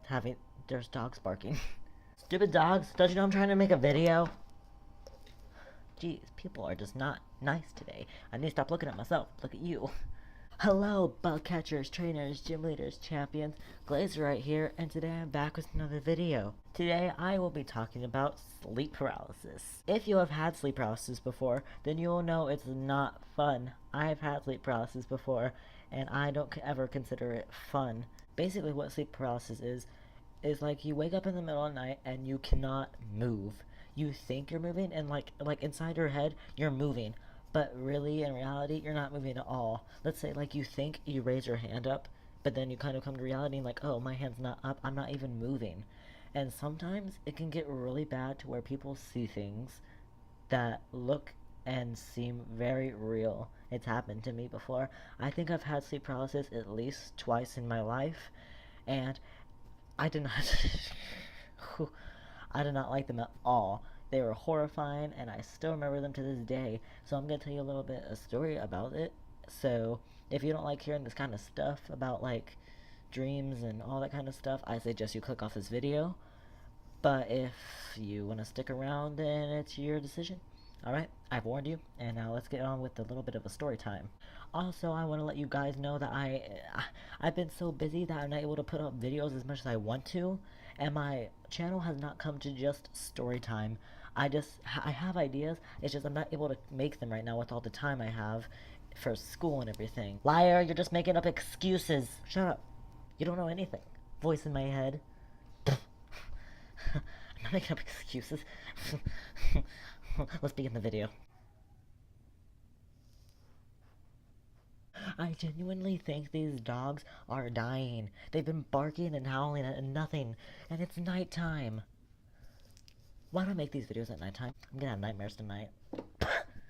having there's dogs barking. Stupid dogs, don't you know I'm trying to make a video? Jeez, people are just not nice today. I need to stop looking at myself. Look at you. Hello, bug catchers, trainers, gym leaders, champions. Glazer right here, and today I'm back with another video. Today I will be talking about sleep paralysis. If you have had sleep paralysis before, then you will know it's not fun. I've had sleep paralysis before, and I don't ever consider it fun. Basically what sleep paralysis is like you wake up in the middle of the night and you cannot move. You think you're moving, and like inside your head you're moving, but really in reality you're not moving at all. Let's say like you think you raise your hand up, but then you kind of come to reality and like, oh, my hand's not up, I'm not even moving. And sometimes it can get really bad to where people see things that look and seem very real. It's happened to me before. I think I've had sleep paralysis at least twice in my life, and I did not I did not like them at all. They were horrifying, and I still remember them to this day. So I'm going to tell you a little bit of a story about it. So if you don't like hearing this kind of stuff about like dreams and all that kind of stuff, I suggest you click off this video. But if you want to stick around, then it's your decision. Alright, I've warned you, and now let's get on with a little bit of a story time. Also, I want to let you guys know that I've been so busy that I'm not able to put up videos as much as I want to, and my channel has not come to just story time. I have ideas, it's just I'm not able to make them right now with all the time I have for school and everything. Liar, you're just making up excuses. Shut up. You don't know anything. Voice in my head. I'm not making up excuses. Let's begin the video. I genuinely think these dogs are dying. They've been barking and howling at nothing, and it's nighttime. Why do I make these videos at nighttime? I'm gonna have nightmares tonight.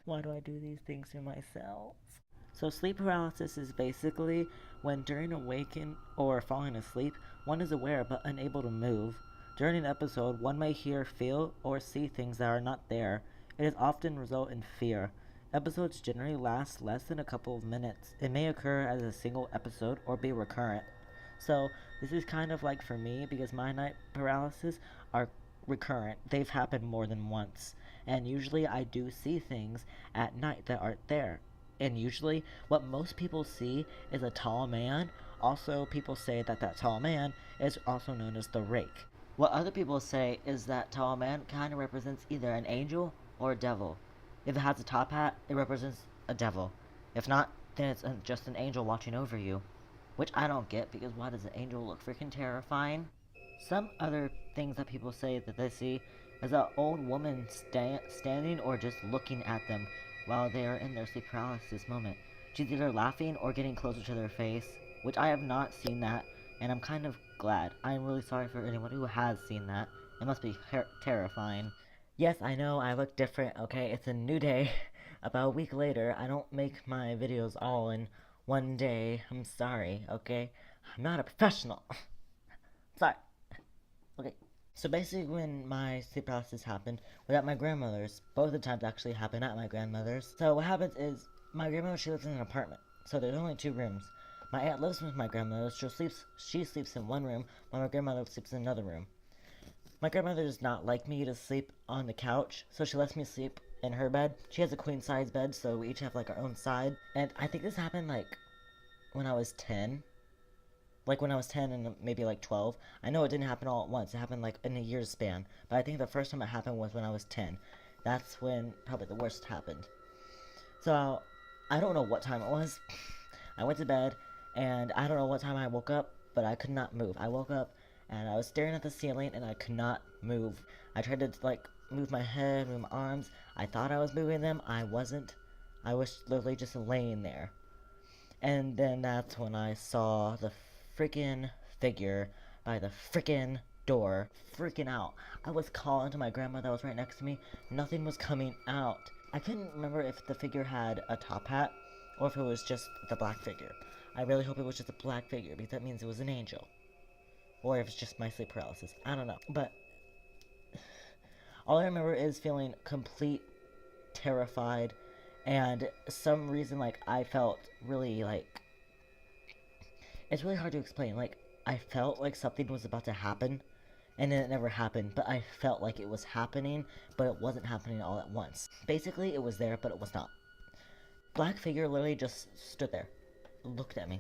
Why do I do these things to myself? So sleep paralysis is basically when during awakening or falling asleep, one is aware but unable to move. During an episode, one may hear, feel, or see things that are not there. It is often result in fear. Episodes generally last less than a couple of minutes. It may occur as a single episode or be recurrent. So this is kind of like for me, because my night paralysis are recurrent. They've happened more than once. And usually I do see things at night that aren't there. And usually what most people see is a tall man. Also, people say that that tall man is also known as the rake. What other people say is that tall man kind of represents either an angel or a devil. If it has a top hat, it represents a devil. If not, then it's just an angel watching over you. Which I don't get, because why does an angel look freaking terrifying? Some other things that people say that they see is an old woman standing or just looking at them while they are in their sleep paralysis moment. She's either laughing or getting closer to their face, which I have not seen that, and I'm kind of glad. I am really sorry for anyone who has seen that. It must be terrifying. Yes, I know I look different, okay? It's a new day. About a week later, I don't make my videos all in one day. I'm sorry, okay? I'm not a professional. Sorry. Okay. So basically when my sleep paralysis happened was at my grandmother's. Both the times actually happened at my grandmother's. So what happens is, my grandmother, she lives in an apartment. So there's only 2 rooms. My aunt lives with my grandmother. She sleeps in one room, while my grandmother sleeps in another room. My grandmother does not like me to sleep on the couch, so she lets me sleep in her bed. She has a queen size bed, so we each have like our own side. And I think this happened like when I was 10. Like when I was 10 and maybe like 12. I know it didn't happen all at once. It happened like in a year's span. But I think the first time it happened was when I was 10. That's when probably the worst happened. So I don't know what time it was. I went to bed, and I don't know what time I woke up, but I could not move. I woke up and I was staring at the ceiling and I could not move. I tried to like move my head, move my arms. I thought I was moving them. I wasn't. I was literally just laying there. And then that's when I saw the freaking figure by the freaking door, freaking out. I was calling to my grandma that was right next to me. Nothing was coming out. I couldn't remember if the figure had a top hat or if it was just the black figure. I really hope it was just a black figure, because that means it was an angel. Or if it's just my sleep paralysis. I don't know. But all I remember is feeling complete terrified, and some reason like I felt really like, it's really hard to explain. Like I felt like something was about to happen, and then it never happened, but I felt like it was happening, but it wasn't happening all at once. Basically, it was there, but it was not. Black figure literally just stood there, looked at me,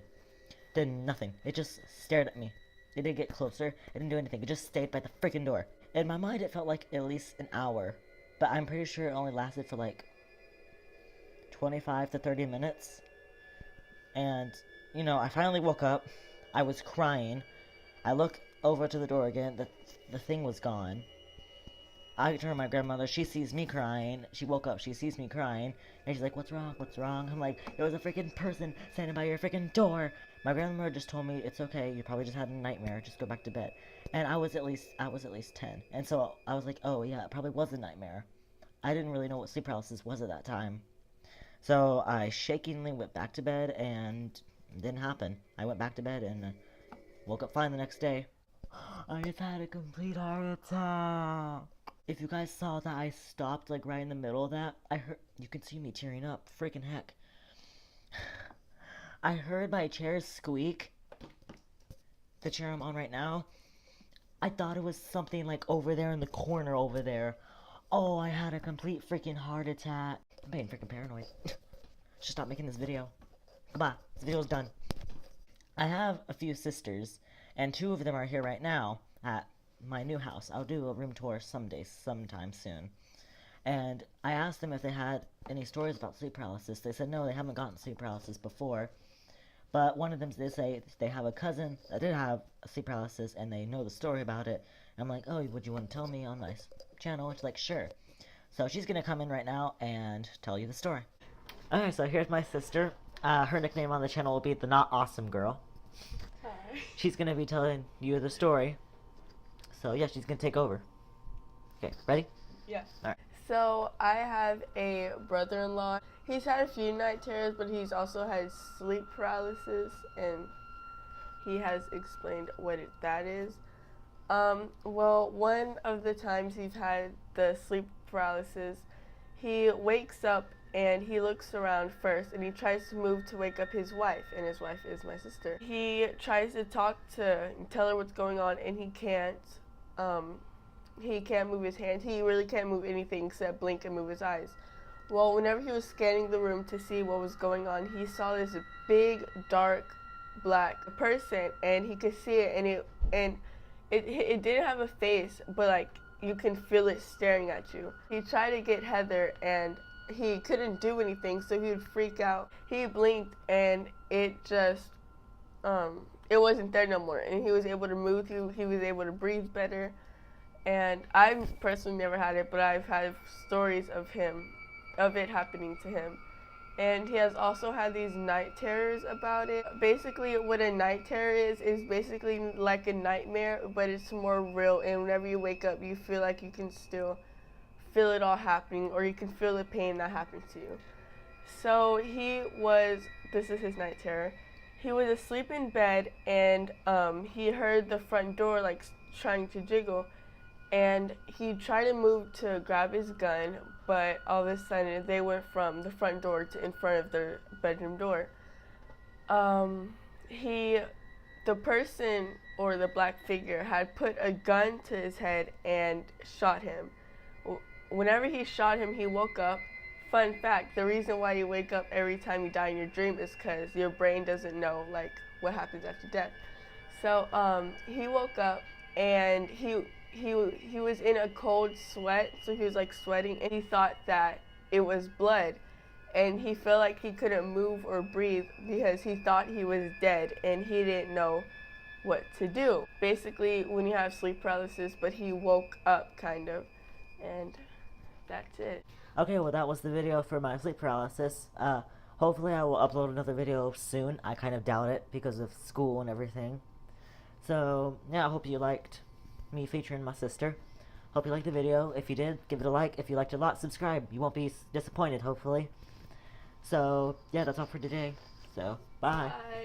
did nothing. It just stared at me. It didn't get closer, it didn't do anything, it just stayed by the freaking door. In my mind, it felt like at least an hour, but I'm pretty sure it only lasted for like 25 to 30 minutes. And, you know, I finally woke up. I was crying. I look over to the door again. The thing was gone. I turn to my grandmother. She sees me crying. She woke up. She sees me crying. And she's like, what's wrong? What's wrong? I'm like, there was a freaking person standing by your freaking door. My grandmother just told me, it's okay. You probably just had a nightmare. Just go back to bed. And I was at least 10. And so I was like, oh, yeah, it probably was a nightmare. I didn't really know what sleep paralysis was at that time. So I shakingly went back to bed, and it didn't happen. I went back to bed and woke up fine the next day. I just had a complete heart attack. If you guys saw that I stopped like right in the middle of that, you can see me tearing up. Freaking heck. I heard my chair squeak. The chair I'm on right now. I thought it was something like over there in the corner over there. Oh, I had a complete freaking heart attack. I'm being freaking paranoid. Should stop making this video. Goodbye. This video's done. I have a few sisters, and 2 of them are here right now at my new house. I'll do a room tour sometime soon. And I asked them if they had any stories about sleep paralysis. They said no, they haven't gotten sleep paralysis before. But one of them did say they have a cousin that did have sleep paralysis, and they know the story about it. And I'm like, oh, would you want to tell me on my channel? She's like, sure. So she's going to come in right now and tell you the story. Okay, so here's my sister. Her nickname on the channel will be the Not Awesome Girl. Hi. She's going to be telling you the story. So yeah, she's going to take over. Okay, ready? Yeah. Alright. So I have a brother-in-law. He's had a few night terrors, but he's also had sleep paralysis, and he has explained what that is. Well, one of the times he's had the sleep paralysis, he wakes up and he looks around first, and he tries to move to wake up his wife, and his wife is my sister. He tries to tell her what's going on, and he can't. He can't move his hands. He really can't move anything except blink and move his eyes. Well, whenever he was scanning the room to see what was going on, he saw this big, dark, black person, and he could see it, and it didn't have a face, but like you can feel it staring at you. He tried to get Heather, and he couldn't do anything, so he would freak out. He blinked, and it just it wasn't there no more, and he was able to move. He was able to breathe better. And I've personally never had it, but I've had stories of it happening to him. And he has also had these night terrors about it. Basically, what a night terror is basically like a nightmare, but it's more real. And whenever you wake up, you feel like you can still feel it all happening, or you can feel the pain that happened to you. So this is his night terror. He was asleep in bed, and he heard the front door like trying to jiggle. And he tried to move to grab his gun, but all of a sudden they went from the front door to in front of their bedroom door. The person, or the black figure, had put a gun to his head and shot him. Whenever he shot him, he woke up. Fun fact, the reason why you wake up every time you die in your dream is because your brain doesn't know like what happens after death. So he woke up, and he was in a cold sweat, so he was like sweating, and he thought that it was blood, and he felt like he couldn't move or breathe because he thought he was dead, and he didn't know what to do. Basically, when you have sleep paralysis, but he woke up kind of, and that's it. Okay, well that was the video for my sleep paralysis. Hopefully I will upload another video soon. I kind of doubt it because of school and everything. So yeah, I hope you liked me featuring my sister. Hope you liked the video. If you did, give it a like. If you liked it a lot, subscribe. You won't be disappointed, hopefully. So yeah, that's all for today. So bye. Bye.